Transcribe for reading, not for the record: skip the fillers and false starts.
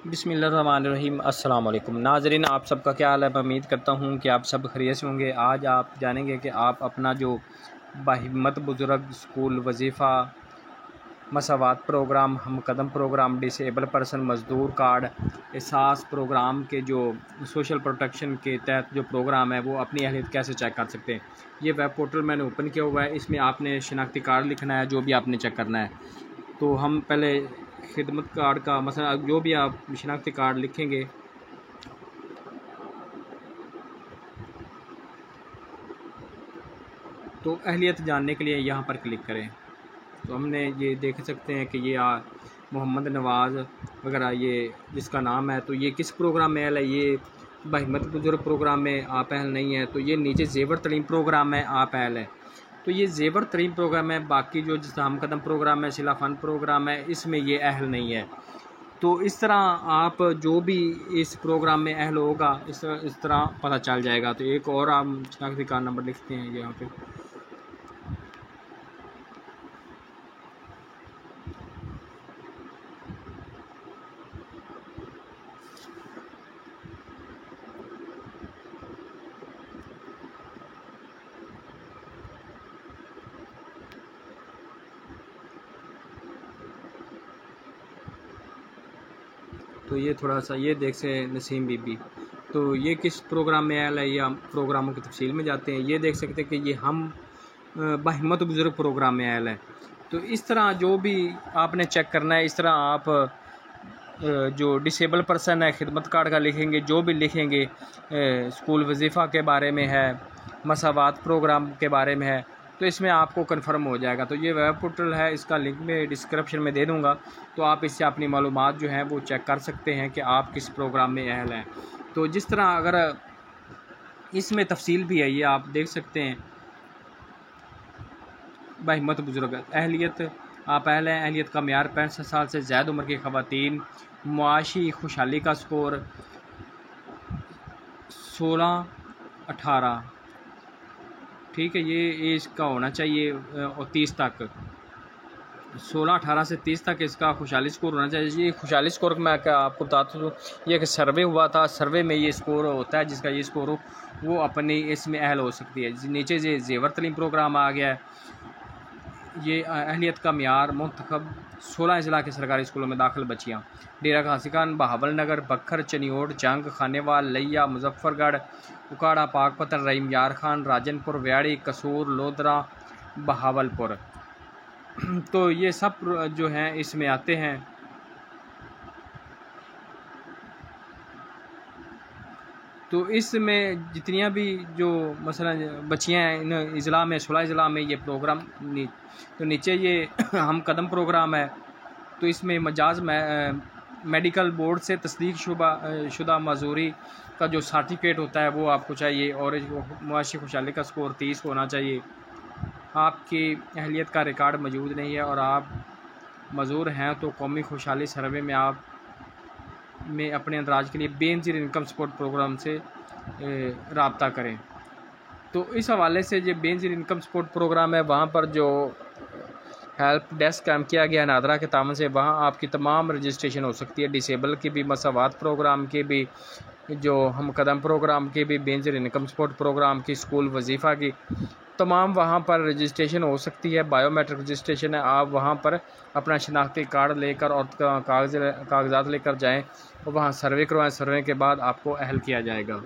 बिस्मिल्लाहिर्रहमानिर्रहीम। अस्सलाम वालेकुम नाज़रीन, आप सबका क्या हाल है। मैं उम्मीद करता हूँ कि आप सब खैरियत से होंगे। आज आप जानेंगे कि आप अपना जो बाहिम्मत बुज़ुर्ग स्कूल वजीफ़ा मसावात प्रोग्राम, हम कदम प्रोग्राम, डिसेबल पर्सन मज़दूर कार्ड, एहसास प्रोग्राम के जो सोशल प्रोटेक्शन के तहत जो प्रोग्राम है वो अपनी अहलियत कैसे चेक कर सकते हैं। ये वेब पोर्टल मैंने ओपन किया हुआ है। इसमें आपने शनाख्ती कार्ड लिखना है, जो भी आपने चेक करना है। तो हम पहले खिदमत कार्ड का मसला, जो भी आप शनाख्ती कार्ड लिखेंगे तो अहलियत जानने के लिए यहाँ पर क्लिक करें। तो हमने ये देख सकते हैं कि ये मोहम्मद नवाज़ वगैरह ये जिसका नाम है, तो ये किस प्रोग्राम में है। ये बाहिम्मत बुजुर्ग प्रोग्राम में आप अहल नहीं है। तो ये नीचे ज़ेवर तलीम प्रोग्राम में आप अहल है, तो ये ज़ेवर तरीन प्रोग्राम है। बाकी जो जिस हम कदम प्रोग्राम है, सिला फ़न प्रोग्राम है, इसमें ये अहल नहीं है। तो इस तरह आप जो भी इस प्रोग्राम में अहल होगा इस तरह पता चल जाएगा। तो एक और हम शनाख्ती कार्ड नंबर लिखते हैं यहाँ पे। तो ये थोड़ा सा ये देख से नसीम बीबी, तो ये किस प्रोग्राम में आया है, या प्रोग्रामों की तफसील में जाते हैं। ये देख सकते हैं कि ये हम बाहिम्मत बुजुर्ग प्रोग्राम में आया है। तो इस तरह जो भी आपने चेक करना है, इस तरह आप जो डिसेबल पर्सन है खिदमत कार्ड का लिखेंगे, जो भी लिखेंगे स्कूल वजीफ़ा के बारे में है, मसावात प्रोग्राम के बारे में है, तो इसमें आपको कंफर्म हो जाएगा। तो ये वेब पोर्टल है, इसका लिंक मैं डिस्क्रिप्शन में दे दूँगा। तो आप इससे अपनी मालूमात जो हैं वो चेक कर सकते हैं कि आप किस प्रोग्राम में अहल हैं। तो जिस तरह अगर इसमें तफसील भी है, ये आप देख सकते हैं। बाहिम्मत बुजुर्ग अहलियत, आप अहल हैं। अहलियत का म्यार 65 साल से ज़्यादा उम्र की ख़वातीन। मुआशी खुशहाली का स्कोर 16-18, ठीक है। ये इसका होना चाहिए और 30 तक, 16-18 से 30 तक इसका खुशहाली स्कोर होना चाहिए। ये खुशहाली स्कोर मैं आपको बताता हूँ, ये एक सर्वे हुआ था, सर्वे में ये स्कोर होता है। जिसका ये स्कोर हो वो अपनी इसमें अहल हो सकती है। नीचे ये ज़ेवर तलीम प्रोग्राम आ गया है। ये अहलियत का म्यार मुंतखब 16 ज़िला के सरकारी स्कूलों में दाखिल बच्चियाँ। डेरा घासी खान, बहावल नगर, बखर, चनियोड़, जंग, खानेवाल, लिया, मुजफ्फरगढ़, उकाड़ा, पाकपतन, रहीम यार खान, राजनपुर, व्याड़ी, कसूर, लोधरा, बहावलपुर। तो ये सब जो हैं इसमें आते हैं। तो इसमें जितनियाँ भी जो मसलन बच्चियाँ हैं इन इज़ला में, 16 इज़ला में ये प्रोग्राम तो नीचे ये हम कदम प्रोग्राम है। तो इसमें मजाज मेडिकल बोर्ड से तस्दीक शुदा मजूरी का जो सर्टिफिकेट होता है वो आपको चाहिए, और मुआशी खुशहाली का स्कोर 30 होना चाहिए। आपकी अहलियत का रिकॉर्ड मौजूद नहीं है और आप मजूर हैं तो कौमी खुशहाली सर्वे में आप में अपने अंदराज के लिए बेनज़ीर इनकम सपोर्ट प्रोग्राम से रब्ता करें। तो इस हवाले से जो बेनज़ीर इनकम सपोर्ट प्रोग्राम है, वहाँ पर जो हेल्प डेस्क काम किया गया नादरा के तावन से, वहाँ आपकी तमाम रजिस्ट्रेशन हो सकती है। डिसेबल की भी, मसावात प्रोग्राम की भी, जो हम कदम प्रोग्राम की भी, बेनज़ीर इनकम सपोर्ट प्रोग्राम की, स्कूल वजीफ़ा की, तमाम वहाँ पर रजिस्ट्रेशन हो सकती है। बायोमेट्रिक रजिस्ट्रेशन है। आप वहाँ पर अपना शनाख्ती कार्ड लेकर और कागजात लेकर जाएँ और वहाँ सर्वे करवाएँ। सर्वे के बाद आपको अहल किया जाएगा।